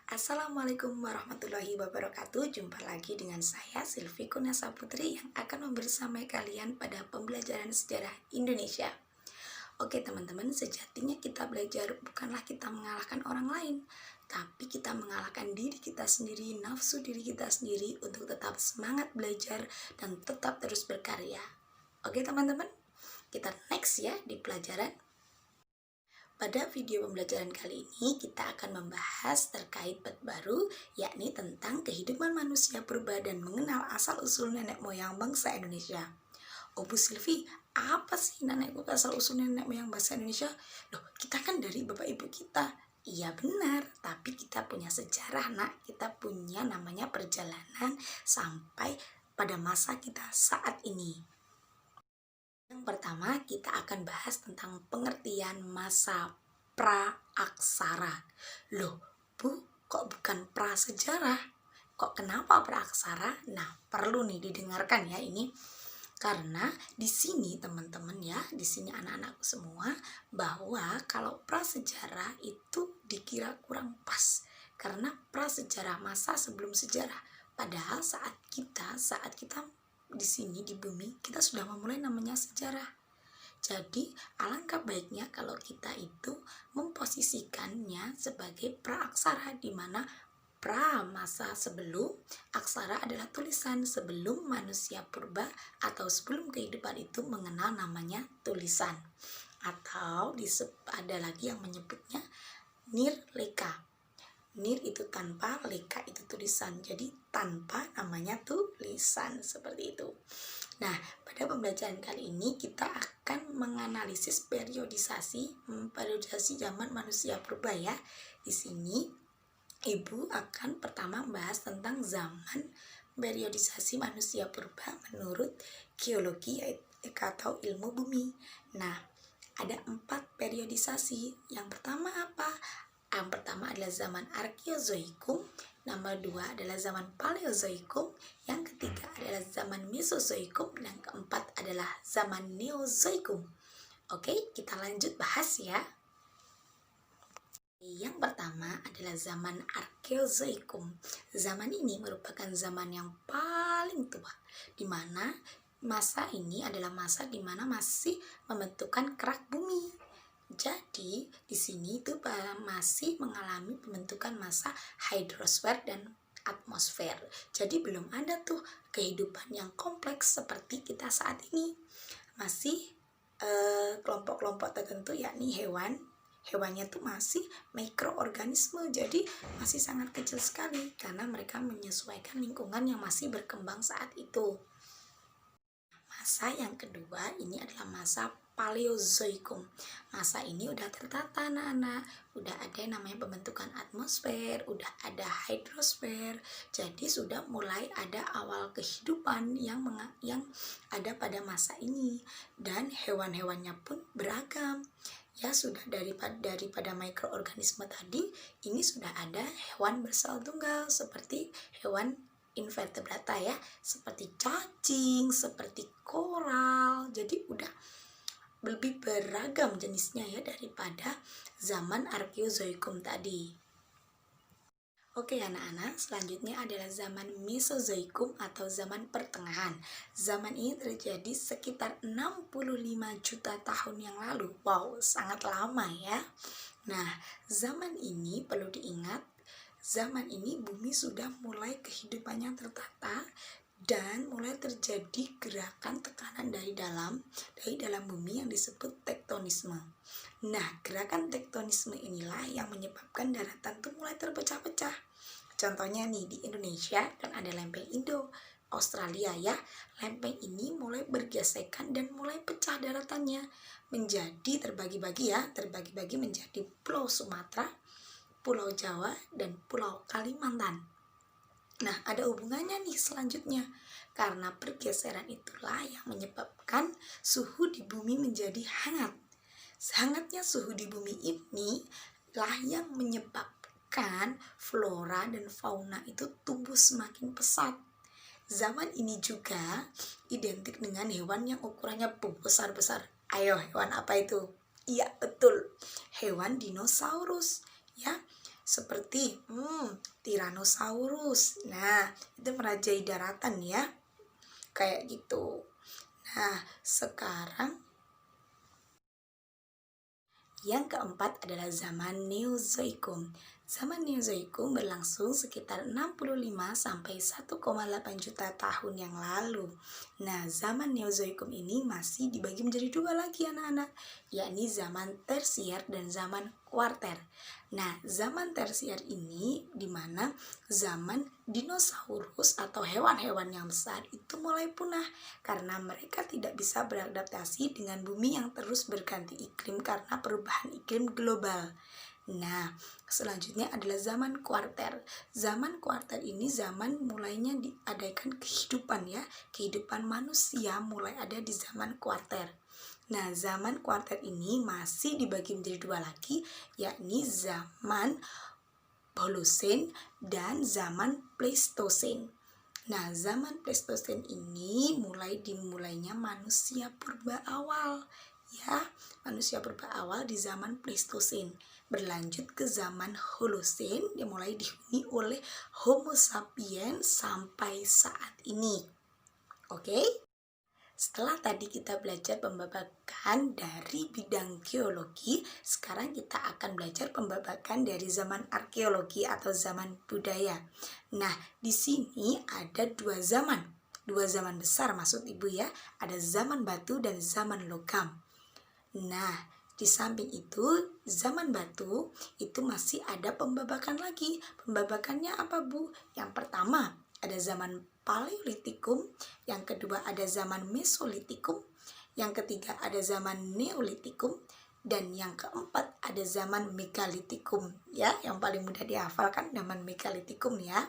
Assalamualaikum warahmatullahi wabarakatuh. Jumpa lagi dengan saya Silvi Kunasa Putri yang akan membersamai kalian pada pembelajaran sejarah Indonesia. Oke teman-teman, sejatinya kita belajar bukanlah kita mengalahkan orang lain, tapi kita mengalahkan diri kita sendiri, nafsu diri kita sendiri untuk tetap semangat belajar dan tetap terus berkarya. Oke teman-teman, kita next ya di pelajaran. Pada video pembelajaran kali ini kita akan membahas terkait bab baru, yakni tentang kehidupan manusia purba dan mengenal asal-usul nenek moyang bangsa Indonesia. Oh Bu Silvi, apa sih nenek asal-usul nenek moyang bangsa Indonesia? Loh, kita kan dari bapak ibu kita. Iya benar, tapi kita punya sejarah nak, kita punya namanya perjalanan sampai pada masa kita saat ini. Yang pertama, kita akan bahas tentang pengertian masa praaksara. Loh, Bu, kok bukan prasejarah? Kok kenapa praaksara? Nah, perlu nih didengarkan ya ini. Karena di sini teman-teman ya, di sini anak-anakku semua, bahwa kalau prasejarah itu dikira kurang pas. Karena prasejarah masa sebelum sejarah. Padahal saat kita di sini di bumi kita sudah memulai namanya sejarah. Jadi alangkah baiknya kalau kita itu memposisikannya sebagai praaksara, di mana pra masa sebelum, aksara adalah tulisan sebelum manusia purba atau sebelum kehidupan itu mengenal namanya tulisan. Atau ada lagi yang menyebutnya nirleka. Nir itu tanpa, leka itu tulisan. Jadi tanpa namanya tulisan, seperti itu. Nah, pada pembelajaran kali ini kita akan menganalisis periodisasi zaman manusia purba ya. Di sini Ibu akan pertama membahas tentang zaman periodisasi manusia purba menurut geologi atau ilmu bumi. Nah, ada 4 periodisasi. Yang pertama apa? Yang pertama adalah zaman Arkeozoikum, nomor 2 adalah zaman Paleozoikum, yang ketiga adalah zaman Mesozoikum, dan keempat adalah zaman Neozoikum. Oke, kita lanjut bahas ya. Yang pertama adalah zaman Arkeozoikum. Zaman ini merupakan zaman yang paling tua, di mana masa ini adalah masa di mana masih membentukan kerak bumi. Jadi di sini itu masih mengalami pembentukan masa hidrosfer dan atmosfer. Jadi belum ada tuh kehidupan yang kompleks seperti kita saat ini. Masih kelompok-kelompok tertentu yakni hewan. Hewannya tuh masih mikroorganisme, jadi masih sangat kecil sekali karena mereka menyesuaikan lingkungan yang masih berkembang saat itu. Masa yang kedua ini adalah masa Paleozoikum. Masa ini udah tertata anak-anak, udah ada yang namanya pembentukan atmosfer, udah ada hidrosfer. Jadi sudah mulai ada awal kehidupan yang ada pada masa ini, dan hewan-hewannya pun beragam. Ya sudah daripada mikroorganisme tadi, ini sudah ada hewan bersel tunggal seperti hewan invertebrata ya, seperti cacing, seperti koral. Jadi udah lebih beragam jenisnya ya daripada zaman Arkeozoikum tadi. Oke anak-anak, selanjutnya adalah zaman Mesozoikum atau zaman pertengahan. Zaman ini terjadi sekitar 65 juta tahun yang lalu. Wow, sangat lama ya. Nah, zaman ini perlu diingat, zaman ini bumi sudah mulai kehidupannya tertata dan mulai terjadi gerakan tekanan dari dalam bumi yang disebut tektonisme. Nah, gerakan tektonisme inilah yang menyebabkan daratan itu mulai terpecah-pecah. Contohnya nih di Indonesia kan ada lempeng Indo, Australia ya. Lempeng ini mulai bergesekan dan mulai pecah daratannya menjadi terbagi-bagi menjadi Pulau Sumatera, Pulau Jawa, dan Pulau Kalimantan. Nah, ada hubungannya nih selanjutnya. Karena pergeseran itulah yang menyebabkan suhu di bumi menjadi hangat. Hangatnya suhu di bumi ini lah yang menyebabkan flora dan fauna itu tumbuh semakin pesat. Zaman ini juga identik dengan hewan yang ukurannya besar-besar. Ayo, hewan apa itu? Iya, betul. Hewan dinosaurus. Ya, seperti Tyrannosaurus. Nah, itu merajai daratan ya, kayak gitu. Nah, sekarang yang keempat adalah zaman Neozoikum. Zaman Neozoikum berlangsung sekitar 65 sampai 1,8 juta tahun yang lalu. Nah, zaman Neozoikum ini masih dibagi menjadi dua lagi anak-anak, yakni zaman Tersier dan zaman Kuarter. Nah, zaman Tersier ini dimana zaman dinosaurus atau hewan-hewan yang besar itu mulai punah karena mereka tidak bisa beradaptasi dengan bumi yang terus berganti iklim karena perubahan iklim global. Nah, selanjutnya adalah zaman Kuarter. Zaman Kuarter ini zaman mulainya diadakan kehidupan ya. Kehidupan manusia mulai ada di zaman Kuarter. Nah, zaman Kuarter ini masih dibagi menjadi dua lagi, yakni zaman Holocene dan zaman Pleistocene. Nah, zaman Pleistocene ini dimulainya manusia purba awal ya. Manusia purba awal di zaman Pleistocene. Berlanjut ke zaman Holocene, dimulai dihuni oleh Homo sapiens sampai saat ini. Oke? Setelah tadi kita belajar pembabakan dari bidang geologi, sekarang kita akan belajar pembabakan dari zaman arkeologi atau zaman budaya. Nah, di sini ada dua zaman besar maksud ibu ya, ada zaman batu dan zaman logam. Nah, di samping itu zaman batu itu masih ada pembabakan lagi. Pembabakannya apa bu? Yang pertama ada zaman Paleolitikum, yang kedua ada zaman Mesolitikum, yang ketiga ada zaman Neolitikum, dan yang keempat ada zaman Megalitikum ya, yang paling mudah dihafalkan zaman Megalitikum ya.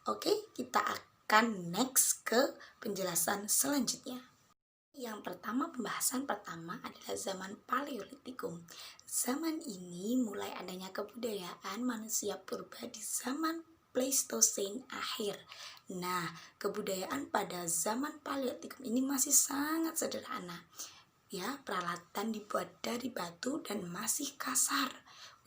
Oke, kita akan next ke penjelasan selanjutnya. Yang pertama, pembahasan pertama adalah zaman Paleolitikum. Zaman ini mulai adanya kebudayaan manusia purba di zaman Pleistocene akhir. Nah, kebudayaan pada zaman Paleolitikum ini masih sangat sederhana. Ya, peralatan dibuat dari batu dan masih kasar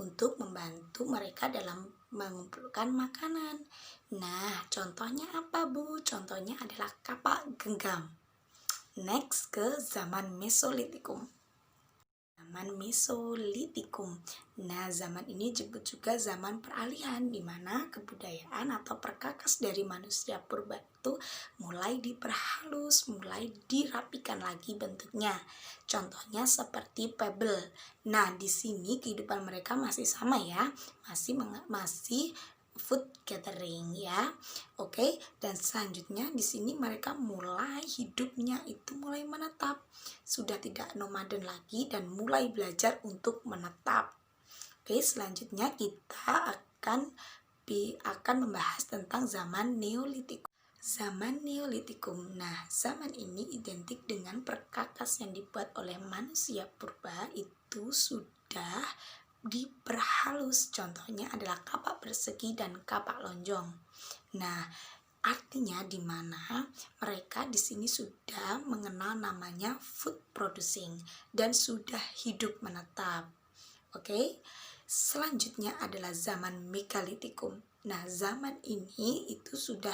untuk membantu mereka dalam mengumpulkan makanan. Nah, contohnya apa, Bu? Contohnya adalah kapak genggam. Next ke zaman Mesolitikum. Zaman Mesolitikum. Nah, zaman ini disebut juga zaman peralihan di mana kebudayaan atau perkakas dari manusia purba itu mulai diperhalus, mulai dirapikan lagi bentuknya. Contohnya seperti pebble. Nah, di sini kehidupan mereka masih sama ya, masih food gathering ya. Oke, dan selanjutnya di sini mereka mulai hidupnya itu mulai menetap. Sudah tidak nomaden lagi dan mulai belajar untuk menetap. Oke, selanjutnya kita akan membahas tentang zaman Neolitikum. Zaman Neolitikum. Nah, zaman ini identik dengan perkakas yang dibuat oleh manusia purba itu sudah diperhalus. Contohnya adalah kapak persegi dan kapak lonjong. Nah, artinya di mana mereka di sini sudah mengenal namanya food producing dan sudah hidup menetap. Oke. Selanjutnya adalah zaman Megalitikum. Nah, zaman ini itu sudah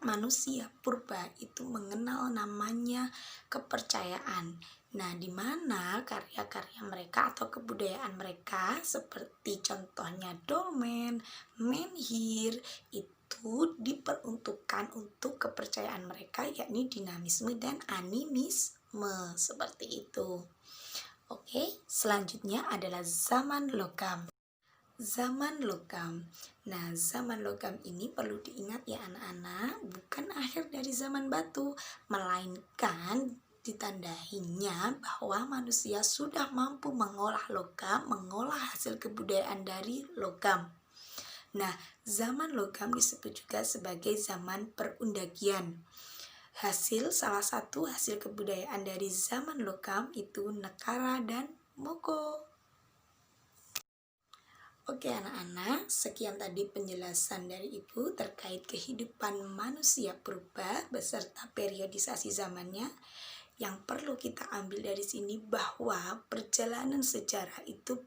manusia purba itu mengenal namanya kepercayaan. Nah, di mana karya-karya mereka atau kebudayaan mereka seperti contohnya dolmen, menhir itu diperuntukkan untuk kepercayaan mereka, yakni dinamisme dan animisme seperti itu. Oke, selanjutnya adalah zaman logam. Zaman logam. Nah, zaman logam ini perlu diingat ya anak-anak, bukan akhir dari zaman batu, melainkan ditandainya bahwa manusia sudah mampu mengolah logam, mengolah hasil kebudayaan dari logam. Nah, zaman logam disebut juga sebagai zaman perundagian. Salah satu hasil kebudayaan dari zaman logam itu Nekara dan Moko. Oke anak-anak, sekian tadi penjelasan dari Ibu terkait kehidupan manusia purba beserta periodisasi zamannya. Yang perlu kita ambil dari sini bahwa perjalanan sejarah itu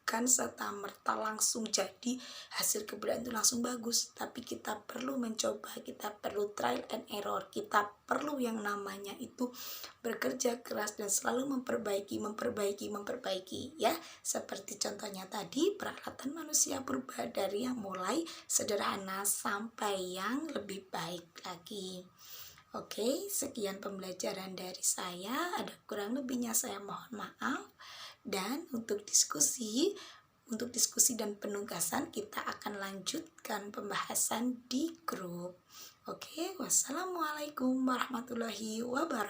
bukan serta-merta langsung jadi hasil kebudayaan itu langsung bagus, tapi kita perlu mencoba, kita perlu trial and error, kita perlu yang namanya itu bekerja keras dan selalu memperbaiki ya. Seperti contohnya tadi, peralatan manusia berubah dari yang mulai sederhana sampai yang lebih baik lagi. Oke, sekian pembelajaran dari saya. Ada kurang lebihnya saya mohon maaf. Dan untuk diskusi dan penugasan kita akan lanjutkan pembahasan di grup. Oke, wassalamualaikum warahmatullahi wabarakatuh.